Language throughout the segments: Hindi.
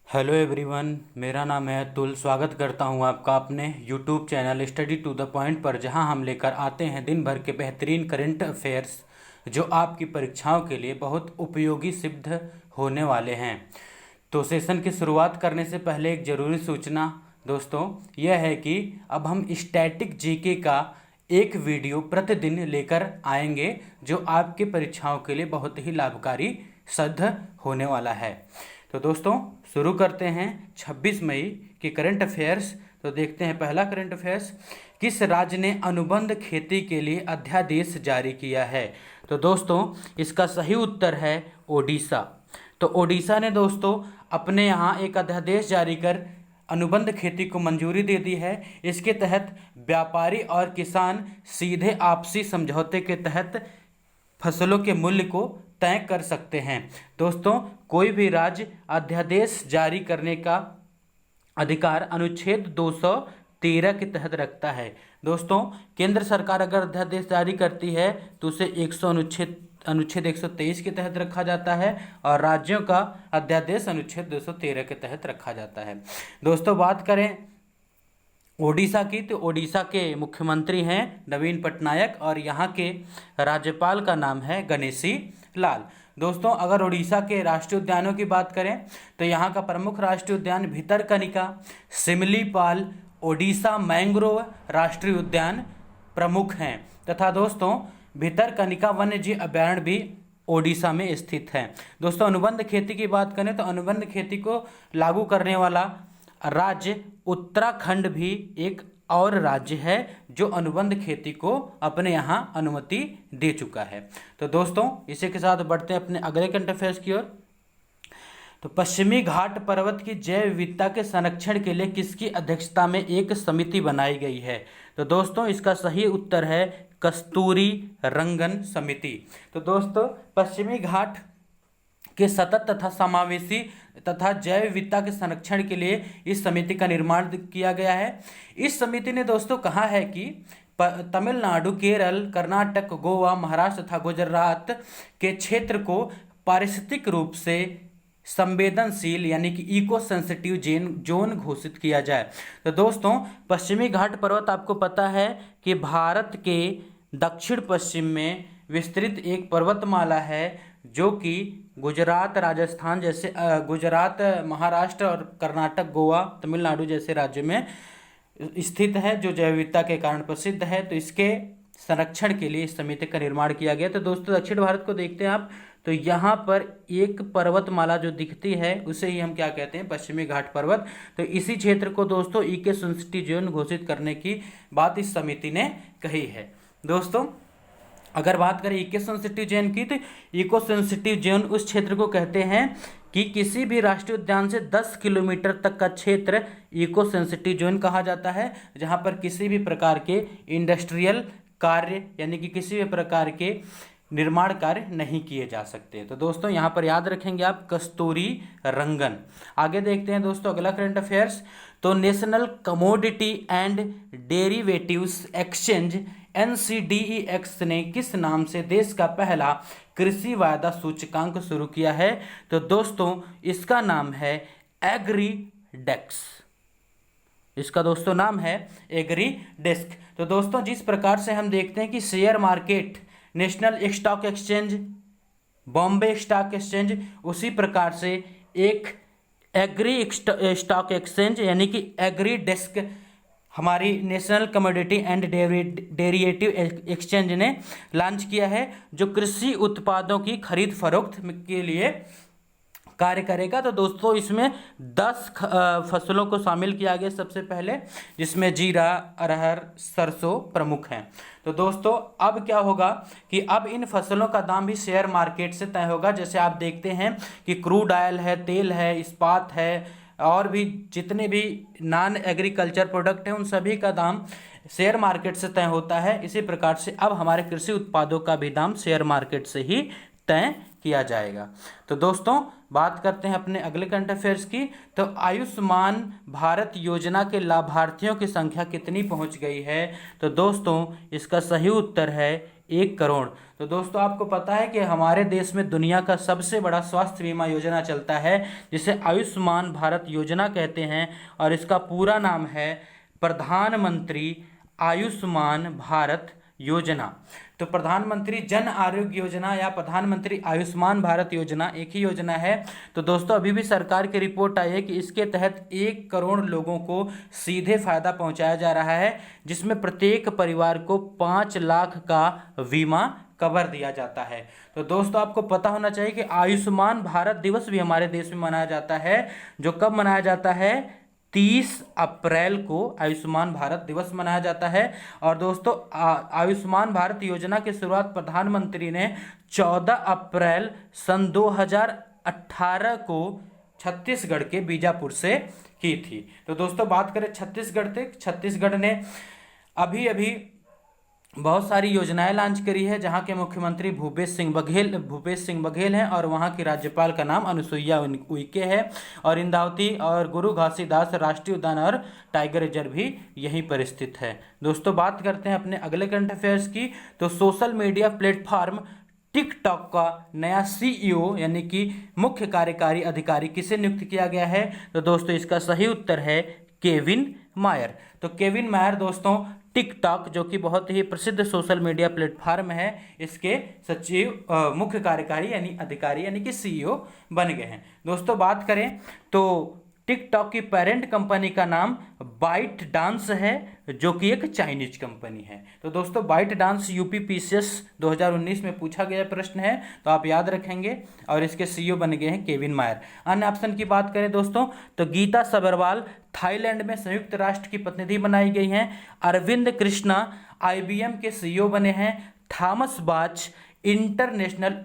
हेलो एवरीवन, मेरा नाम है अतुल। स्वागत करता हूं आपका अपने YouTube channel study to the point पर, जहां हम लेकर आते हैं दिन भर के बेहतरीन करंट अफेयर्स जो आपकी परीक्षाओं के लिए बहुत उपयोगी सिद्ध होने वाले हैं। तो सेशन की शुरुआत करने से पहले एक ज़रूरी सूचना दोस्तों यह है कि अब हम स्टैटिक जीके का एक वीडियो प्रतिदिन लेकर आएंगे जो आपके परीक्षाओं के लिए बहुत ही लाभकारी सिद्ध होने वाला है। तो दोस्तों शुरू करते हैं 26 मई की करंट अफेयर्स। तो देखते हैं पहला करंट अफेयर्स, किस राज्य ने अनुबंध खेती के लिए अध्यादेश जारी किया है? तो दोस्तों इसका सही उत्तर है ओडिशा। तो ओडिशा ने दोस्तों अपने यहाँ एक अध्यादेश जारी कर अनुबंध खेती को मंजूरी दे दी है। इसके तहत व्यापारी और किसान सीधे आपसी समझौते के तहत फसलों के मूल्य को तय कर सकते हैं। दोस्तों कोई भी राज्य अध्यादेश जारी करने का अधिकार अनुच्छेद 213 के तहत रखता है। दोस्तों केंद्र सरकार अगर अध्यादेश जारी करती है तो उसे अनुच्छेद 123 के तहत रखा जाता है और राज्यों का अध्यादेश अनुच्छेद 213 के तहत रखा जाता है। दोस्तों बात करें ओडिशा की, तो ओडिशा के मुख्यमंत्री हैं नवीन पटनायक और यहाँ के राज्यपाल का नाम है गणेशी लाल। दोस्तों अगर ओडिशा के राष्ट्रीय उद्यानों की बात करें तो यहाँ का प्रमुख राष्ट्रीय उद्यान भितरकनिका, सिमलीपाल, ओडिशा मैंग्रोव राष्ट्रीय उद्यान प्रमुख हैं तथा दोस्तों भितरकनिका वन्यजीव अभयारण्य भी ओडिशा में स्थित है। दोस्तों अनुबंध खेती की बात करें तो अनुबंध खेती को लागू करने वाला राज्य उत्तराखंड भी एक और राज्य है जो अनुबंध खेती को अपने यहाँ अनुमति दे चुका है। तो दोस्तों इसी के साथ बढ़ते हैं अपने अगले करंट अफेयर्स की ओर। तो पश्चिमी घाट पर्वत की जैव विविधता के संरक्षण के लिए किसकी अध्यक्षता में एक समिति बनाई गई है? तो दोस्तों इसका सही उत्तर है कस्तूरी रंगन समिति। तो दोस्तों पश्चिमी घाट के सतत तथा समावेशी तथा जैव विविधता के संरक्षण के लिए इस समिति का निर्माण किया गया है। इस समिति ने दोस्तों कहा है कि तमिलनाडु, केरल, कर्नाटक, गोवा, महाराष्ट्र तथा गुजरात के क्षेत्र को पारिस्थितिक रूप से संवेदनशील यानी कि इको सेंसिटिव जोन घोषित किया जाए। तो दोस्तों पश्चिमी घाट पर्वत आपको पता है कि भारत के दक्षिण पश्चिम में विस्तृत एक पर्वतमाला है जो कि गुजरात, राजस्थान जैसे गुजरात, महाराष्ट्र और कर्नाटक, गोवा, तमिलनाडु जैसे राज्यों में स्थित है, जो जैव विविधता के कारण प्रसिद्ध है। तो इसके संरक्षण के लिए इस समिति का निर्माण किया गया। तो दोस्तों दक्षिण भारत को देखते हैं आप, तो यहाँ पर एक पर्वतमाला जो दिखती है उसे ही हम क्या कहते हैं, पश्चिमी घाट पर्वत। तो इसी क्षेत्र को दोस्तों इको सेंसिटिव जोन घोषित करने की बात इस समिति ने कही है। दोस्तों अगर बात करें इको सेंसिटिव जोन की, तो इको सेंसिटिव जोन उस क्षेत्र को कहते हैं कि किसी भी राष्ट्रीय उद्यान से 10 किलोमीटर तक का क्षेत्र इको सेंसिटिव जोन कहा जाता है, जहां पर किसी भी प्रकार के इंडस्ट्रियल कार्य यानी कि किसी भी प्रकार के निर्माण कार्य नहीं किए जा सकते। तो दोस्तों यहाँ पर याद रखेंगे आप कस्तूरी रंगन। आगे देखते हैं दोस्तों अगला करंट अफेयर्स। तो national commodity and derivatives exchange NCDEX ने किस नाम से देश का पहला कृषि वायदा सूचकांक शुरू किया है? तो दोस्तों इसका नाम है एग्रीडेक्स। इसका दोस्तों नाम है एग्रीडेस्क। तो दोस्तों जिस प्रकार से हम देखते हैं कि share market, national stock exchange, Bombay stock exchange, उसी प्रकार से एक एग्री स्टॉक एक्सचेंज यानी कि एग्रीडेस्क हमारी national commodity and derivative exchange ने लॉन्च किया है, जो कृषि उत्पादों की खरीद फरोख्त के लिए कार्य करेगा। तो दोस्तों इसमें 10 फसलों को शामिल किया गया सबसे पहले, जिसमें जीरा, अरहर, सरसों प्रमुख हैं। तो दोस्तों अब क्या होगा कि अब इन फसलों का दाम भी शेयर मार्केट से तय होगा। जैसे आप देखते हैं कि क्रूड ऑयल है, तेल है, इस्पात है और भी जितने भी नॉन एग्रीकल्चर प्रोडक्ट हैं उन सभी का दाम शेयर मार्केट से तय होता है। इसी प्रकार से अब हमारे कृषि उत्पादों का भी दाम शेयर मार्केट से ही तय किया जाएगा। तो दोस्तों बात करते हैं अपने अगले करंट अफेयर्स की। तो आयुष्मान भारत योजना के लाभार्थियों की संख्या कितनी पहुंच गई है? तो दोस्तों इसका सही उत्तर है 1 करोड़। तो दोस्तों आपको पता है कि हमारे देश में दुनिया का सबसे बड़ा स्वास्थ्य बीमा योजना चलता है जिसे आयुष्मान भारत योजना कहते हैं, और इसका पूरा नाम है प्रधानमंत्री आयुष्मान भारत योजना। तो प्रधानमंत्री जन आरोग्य योजना या प्रधानमंत्री आयुष्मान भारत योजना एक ही योजना है। तो दोस्तों अभी भी सरकार की रिपोर्ट आई है कि इसके तहत 1 करोड़ लोगों को सीधे फायदा पहुंचाया जा रहा है, जिसमें प्रत्येक परिवार को 5 लाख का बीमा कवर दिया जाता है। तो दोस्तों आपको पता होना चाहिए कि आयुष्मान भारत दिवस भी हमारे देश में मनाया जाता है, जो कब मनाया जाता है, 30 अप्रैल को आयुष्मान भारत दिवस मनाया जाता है। और दोस्तों आयुष्मान भारत योजना की शुरुआत प्रधानमंत्री ने 14 अप्रैल सन 2018 को छत्तीसगढ़ के बीजापुर से की थी। तो दोस्तों बात करें छत्तीसगढ़ ने अभी अभी बहुत सारी योजनाएं लॉन्च करी है, जहां के मुख्यमंत्री भूपेश सिंह बघेल हैं और वहां की राज्यपाल का नाम अनुसुईया उइके है, और इंदावती और गुरु घासीदास राष्ट्रीय उद्यान और टाइगर रिजर्व भी यहीं पर स्थित है। दोस्तों बात करते हैं अपने अगले करंट अफेयर्स की। तो सोशल मीडिया प्लेटफॉर्म टिकटॉक का नया सीईओ यानी कि मुख्य कार्यकारी अधिकारी किसे नियुक्त किया गया है? तो दोस्तों इसका सही उत्तर है केविन मायर। तो केविन मायर दोस्तों टिकटॉक जो कि बहुत ही प्रसिद्ध सोशल मीडिया प्लेटफॉर्म है, इसके मुख्य कार्यकारी यानी अधिकारी यानी कि सीईओ बन गए हैं। दोस्तों बात करें तो टिकटॉक की पेरेंट कंपनी का नाम बाइट डांस है, जो कि एक चाइनीज कंपनी है। तो दोस्तों बाइट डांस यूपीपीसीएस 2019 में पूछा गया प्रश्न है, तो आप याद रखेंगे, और इसके सीईओ बन गए हैं केविन मायर। अन्य ऑप्शन की बात करें दोस्तों तो गीता सबरवाल थाईलैंड में संयुक्त राष्ट्र की प्रतिनिधि बनाई गई हैं। अरविंद कृष्णा आईबीएम के सीईओ बने हैं। थॉमस बाच इंटरनेशनल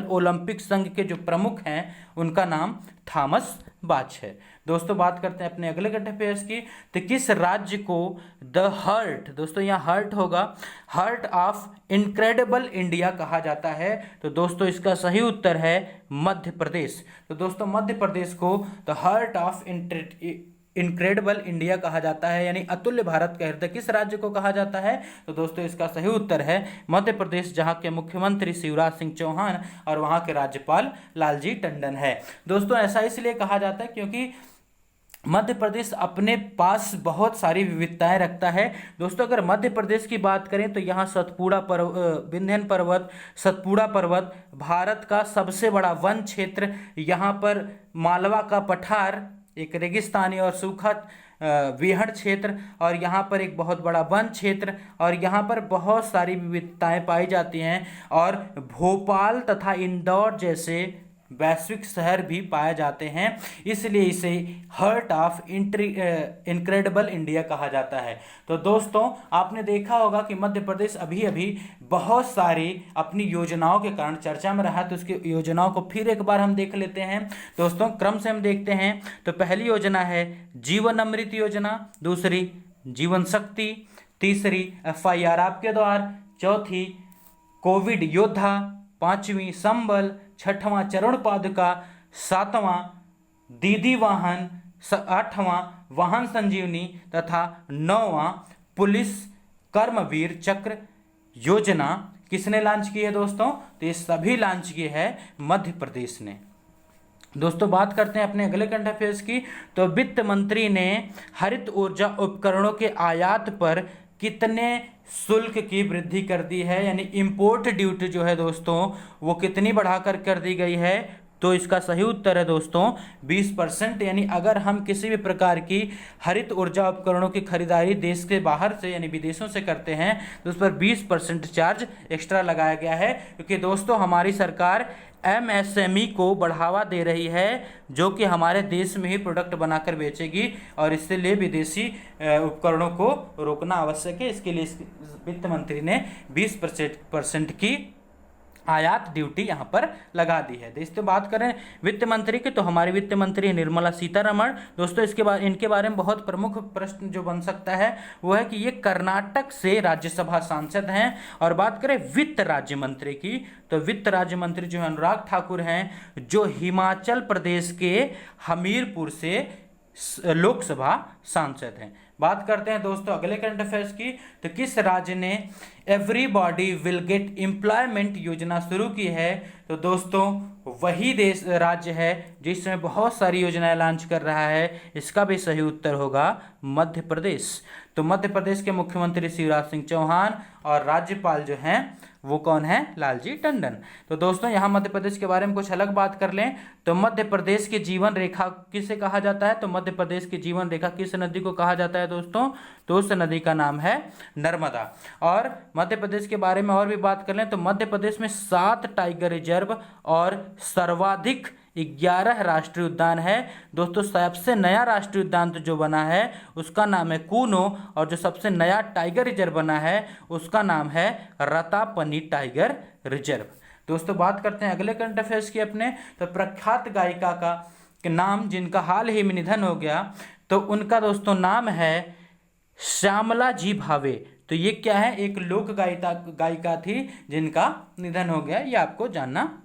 ओलंपिक संघ के जो प्रमुख हैं उनका नाम थॉमस बाच है। दोस्तों बात करते हैं अपने अगले करंट अफेयर्स की। तो किस राज्य को द हर्ट, दोस्तों यहाँ हर्ट होगा, हर्ट ऑफ इनक्रेडिबल इंडिया कहा जाता है? तो दोस्तों इसका सही उत्तर है मध्य प्रदेश। तो दोस्तों मध्य प्रदेश को the hurt of incredible India कहा जाता है, यानी अतुल्य भारत का हृदय किस राज्य को कहा जाता है? तो दोस्तों इसका सही उत्तर है मध्य प्रदेश, जहां के मुख्यमंत्री शिवराज सिंह चौहान और वहां के राज्यपाल लालजी टंडन है। दोस्तों ऐसा इसलिए कहा जाता है क्योंकि मध्य प्रदेश अपने पास बहुत सारी विविधताएं रखता है। दोस्तों अगर मध्य प्रदेश की बात करें तो यहाँ विंध्यन पर्वत, सतपुड़ा पर्वत, भारत का सबसे बड़ा वन क्षेत्र, यहाँ पर मालवा का पठार, एक रेगिस्तानी और सूखा विहड़ क्षेत्र, और यहाँ पर एक बहुत बड़ा वन क्षेत्र, और यहाँ पर बहुत सारी विविधताएं पाई जाती हैं, और भोपाल तथा इंदौर जैसे वैश्विक शहर भी पाए जाते हैं, इसलिए इसे हर्ट ऑफ इनक्रेडिबल इंडिया कहा जाता है। तो दोस्तों आपने देखा होगा कि मध्य प्रदेश अभी अभी बहुत सारी अपनी योजनाओं के कारण चर्चा में रहा है, तो उसकी योजनाओं को फिर एक बार हम देख लेते हैं। दोस्तों क्रम से हम देखते हैं। तो पहली योजना है जीवन अमृत योजना, दूसरी जीवन शक्ति, तीसरी FIR आपके द्वार, चौथी कोविड योद्धा, पांचवी संबल, छठवां चरण पादुका, सातवां दीदी वाहन, आठवां वाहन संजीवनी तथा नौवां पुलिस कर्मवीर चक्र योजना किसने लॉन्च की है दोस्तों? तो ये सभी लॉन्च किए है मध्य प्रदेश ने। दोस्तों बात करते हैं अपने अगले करंट अफेयर्स की। तो वित्त मंत्री ने हरित ऊर्जा उपकरणों के आयात पर कितने शुल्क की वृद्धि कर दी है, यानी इंपोर्ट ड्यूटी जो है दोस्तों वो कितनी बढ़ाकर कर दी गई है? तो इसका सही उत्तर है दोस्तों 20%। यानी अगर हम किसी भी प्रकार की हरित ऊर्जा उपकरणों की खरीदारी देश के बाहर से यानी विदेशों से करते हैं तो उस पर 20% चार्ज एक्स्ट्रा लगाया गया है, क्योंकि दोस्तों हमारी सरकार MSME को बढ़ावा दे रही है, जो कि हमारे देश में ही प्रोडक्ट बनाकर बेचेगी, और इससे लिए विदेशी उपकरणों को रोकना आवश्यक है। इसके लिए वित्त मंत्री ने 20% की आयात ड्यूटी यहाँ पर लगा दी है। दोस्तों बात करें वित्त मंत्री की, तो हमारी वित्त मंत्री है निर्मला सीतारमण। दोस्तों इनके बारे में बहुत प्रमुख प्रश्न जो बन सकता है वो है कि ये कर्नाटक से राज्यसभा सांसद हैं। और बात करें वित्त राज्य मंत्री की, तो वित्त राज्य मंत्री जो है अनुराग ठाकुर हैं, जो हिमाचल प्रदेश के हमीरपुर से लोकसभा सांसद हैं। बात करते हैं दोस्तों अगले करंट अफेयर्स की, तो किस राज्य ने एवरीबॉडी विल गेट एम्प्लॉयमेंट योजना शुरू की है? तो दोस्तों वही देश राज्य है जिसमें बहुत सारी योजनाएं लॉन्च कर रहा है। इसका भी सही उत्तर होगा मध्य प्रदेश। तो मध्य प्रदेश के मुख्यमंत्री शिवराज सिंह चौहान और राज्यपाल जो हैं वो कौन है? लालजी टंडन। तो दोस्तों यहाँ मध्य प्रदेश के बारे में कुछ अलग बात कर लें तो मध्य प्रदेश की जीवन रेखा किसे कहा जाता है? तो मध्य प्रदेश की जीवन रेखा किस नदी को कहा जाता है दोस्तों? तो उस नदी का नाम है नर्मदा। और मध्य प्रदेश के बारे में और भी बात कर लें तो मध्य प्रदेश में 7 टाइगर रिजर्व और सर्वाधिक 11 राष्ट्रीय उद्यान है। दोस्तों सबसे नया राष्ट्रीय उद्यान तो जो बना है उसका नाम है कूनो, और जो सबसे नया टाइगर रिजर्व बना है उसका नाम है रतापनी टाइगर रिजर्व। दोस्तों बात करते हैं अगले करंट अफेयर्स की अपने, तो प्रख्यात गायिका का नाम जिनका हाल ही में निधन हो गया, तो उनका दोस्तों नाम है श्यामला जी भावे। तो ये क्या है? एक लोक गायिका थी जिनका निधन हो गया। ये आपको जानना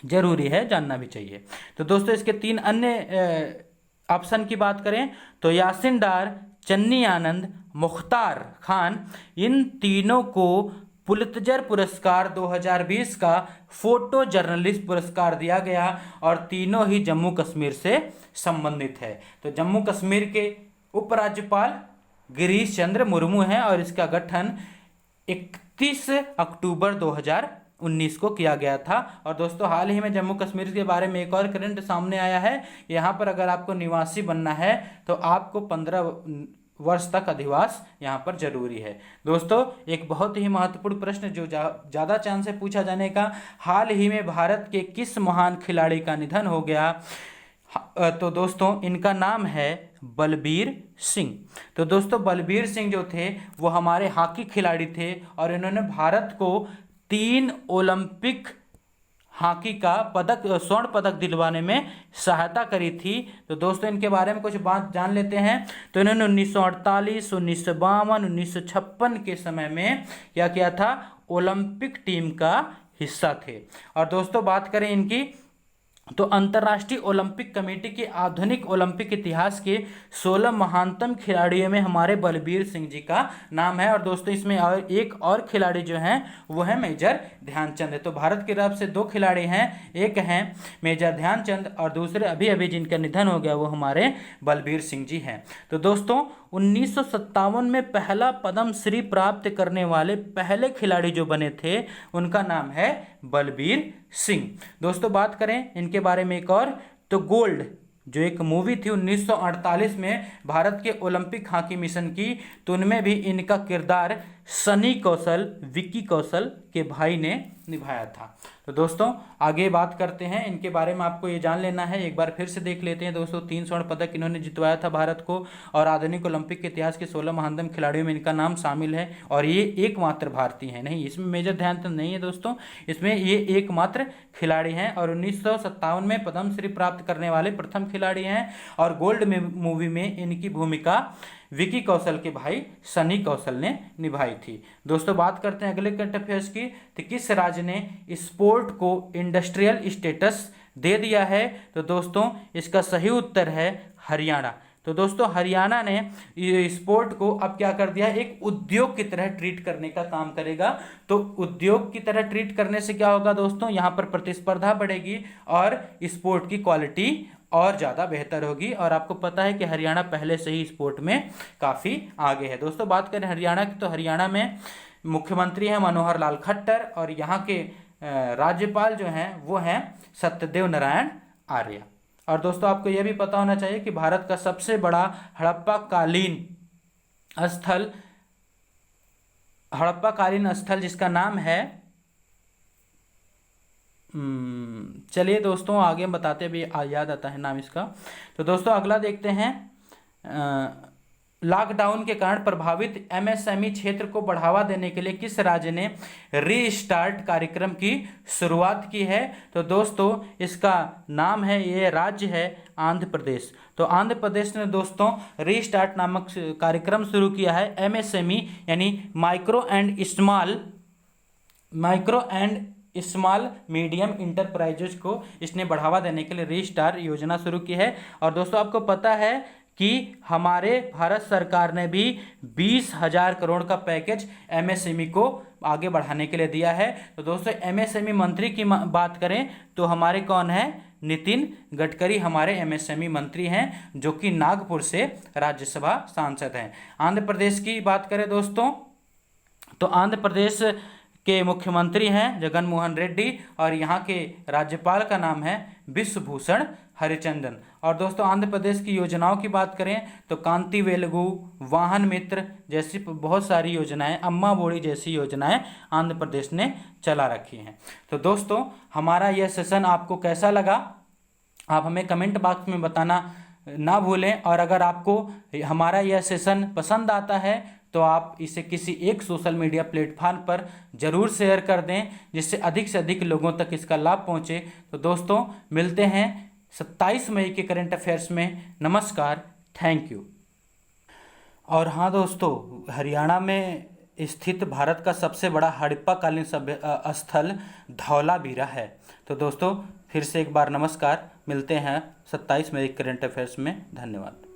जरूरी है, जानना भी चाहिए। तो दोस्तों इसके 3 अन्य ऑप्शन की बात करें तो यासिन डार, चन्नी आनंद, मुख्तार खान, इन तीनों को पुलित्जर पुरस्कार 2020 का फोटो जर्नलिस्ट पुरस्कार दिया गया और तीनों ही जम्मू कश्मीर से संबंधित है। तो जम्मू कश्मीर के उपराज्यपाल गिरीश चंद्र मुर्मू हैं और इसका गठन 31 अक्टूबर 2019 को किया गया था। और दोस्तों हाल ही में जम्मू कश्मीर के बारे में एक और करंट सामने आया है। यहाँ पर अगर आपको निवासी बनना है तो आपको 15 वर्ष तक अधिवास यहाँ पर जरूरी है। दोस्तों एक बहुत ही महत्वपूर्ण प्रश्न जो ज़्यादा चांस है पूछा जाने का, हाल ही में भारत के किस महान खिलाड़ी का निधन हो गया? तो दोस्तों इनका नाम है बलबीर सिंह। तो दोस्तों बलबीर सिंह जो थे वो हमारे हॉकी खिलाड़ी थे और इन्होंने भारत को 3 ओलंपिक हॉकी का स्वर्ण पदक दिलवाने में सहायता करी थी। तो दोस्तों इनके बारे में कुछ बात जान लेते हैं। तो इन्होंने 1948, 1952, 1956 के समय में क्या किया था? ओलंपिक टीम का हिस्सा थे। और दोस्तों बात करें इनकी तो अंतर्राष्ट्रीय ओलंपिक कमेटी के आधुनिक ओलंपिक इतिहास के 16 महानतम खिलाड़ियों में हमारे बलबीर सिंह जी का नाम है। और दोस्तों इसमें एक और खिलाड़ी जो हैं वो है मेजर ध्यानचंद है। तो भारत की तरफ से 2 खिलाड़ी हैं, एक हैं मेजर ध्यानचंद और दूसरे अभी अभी जिनका निधन हो गया वो हमारे बलबीर सिंह जी हैं। तो दोस्तों 1957 में पहला पद्म श्री प्राप्त करने वाले पहले खिलाड़ी जो बने थे उनका नाम है बलबीर सिंह। दोस्तों बात करें इनके बारे में एक और, तो गोल्ड जो एक मूवी थी 1948 में भारत के ओलंपिक हॉकी मिशन की, तो उनमें भी इनका किरदार सनी कौशल, विक्की कौशल के भाई ने निभाया था। तो दोस्तों आगे बात करते हैं इनके बारे में, आपको ये जान लेना है, एक बार फिर से देख लेते हैं। दोस्तों 3 स्वर्ण पदक इन्होंने जितवाया था भारत को और आधुनिक ओलंपिक के इतिहास के 16 महानतम खिलाड़ियों में इनका नाम शामिल है। और ये एकमात्र भारतीय हैं, नहीं इसमें मेजर ध्यानचंद नहीं है दोस्तों, इसमें ये एकमात्र खिलाड़ी हैं और 1957 में पद्मश्री प्राप्त करने वाले प्रथम खिलाड़ी हैं। और गोल्ड मूवी में इनकी भूमिका विकी कौशल के भाई सनी कौशल ने निभाई थी। दोस्तों बात करते हैं अगले करंट अफेयर्स की, तो किस राज्य ने स्पोर्ट को इंडस्ट्रियल स्टेटस दे दिया है? तो दोस्तों इसका सही उत्तर है हरियाणा। तो दोस्तों हरियाणा ने स्पोर्ट को अब क्या कर दिया, एक उद्योग की तरह ट्रीट करने का काम करेगा। तो उद्योग की तरह ट्रीट करने से क्या होगा दोस्तों, यहाँ पर प्रतिस्पर्धा बढ़ेगी और स्पोर्ट की क्वालिटी और ज़्यादा बेहतर होगी। और आपको पता है कि हरियाणा पहले से ही स्पोर्ट में काफ़ी आगे है। दोस्तों बात करें हरियाणा की, तो हरियाणा में मुख्यमंत्री हैं मनोहर लाल खट्टर और यहाँ के राज्यपाल जो हैं वो हैं सत्यदेव नारायण आर्य। और दोस्तों आपको यह भी पता होना चाहिए कि भारत का सबसे बड़ा हड़प्पा कालीन स्थल जिसका नाम है, चलिए दोस्तों आगे हम बताते भी याद आता है नाम इसका। तो दोस्तों अगला देखते हैं, लॉकडाउन के कारण प्रभावित एमएसएमई क्षेत्र को बढ़ावा देने के लिए किस राज्य ने रीस्टार्ट कार्यक्रम की शुरुआत की है? तो दोस्तों इसका नाम है, ये राज्य है आंध्र प्रदेश। तो आंध्र प्रदेश ने दोस्तों रीस्टार्ट नामक कार्यक्रम शुरू किया है। एमएसएमई यानी micro and small medium enterprises को इसने बढ़ावा देने के लिए रीस्टार योजना शुरू की है। और दोस्तों आपको पता है कि हमारे भारत सरकार ने भी 20,000 करोड़ का पैकेज एमएसएमई को आगे बढ़ाने के लिए दिया है। तो दोस्तों एमएसएमई मंत्री की बात करें तो हमारे कौन है, नितिन गडकरी हमारे एमएसएमई मंत्री हैं, जो कि नागपुर से राज्यसभा सांसद हैं। आंध्र प्रदेश की बात करें दोस्तों तो आंध्र प्रदेश के मुख्यमंत्री हैं जगन मोहन रेड्डी और यहाँ के राज्यपाल का नाम है विश्वभूषण हरिचंदन। और दोस्तों आंध्र प्रदेश की योजनाओं की बात करें तो कांति वेलगु, वाहन मित्र जैसी बहुत सारी योजनाएं, अम्मा बोड़ी जैसी योजनाएं आंध्र प्रदेश ने चला रखी हैं। तो दोस्तों हमारा यह सेशन आपको कैसा लगा आप हमें कमेंट बॉक्स में बताना ना भूलें। और अगर आपको हमारा यह सेशन पसंद आता है तो आप इसे किसी एक सोशल मीडिया प्लेटफॉर्म पर जरूर शेयर कर दें, जिससे अधिक से अधिक लोगों तक इसका लाभ पहुंचे। तो दोस्तों मिलते हैं 27 मई के करंट अफेयर्स में। नमस्कार, थैंक यू। और हाँ दोस्तों, हरियाणा में स्थित भारत का सबसे बड़ा हड़प्पाकालीन स्थल धौलावीरा है। तो दोस्तों फिर से एक बार नमस्कार, मिलते हैं 27 मई करंट अफेयर्स में। धन्यवाद।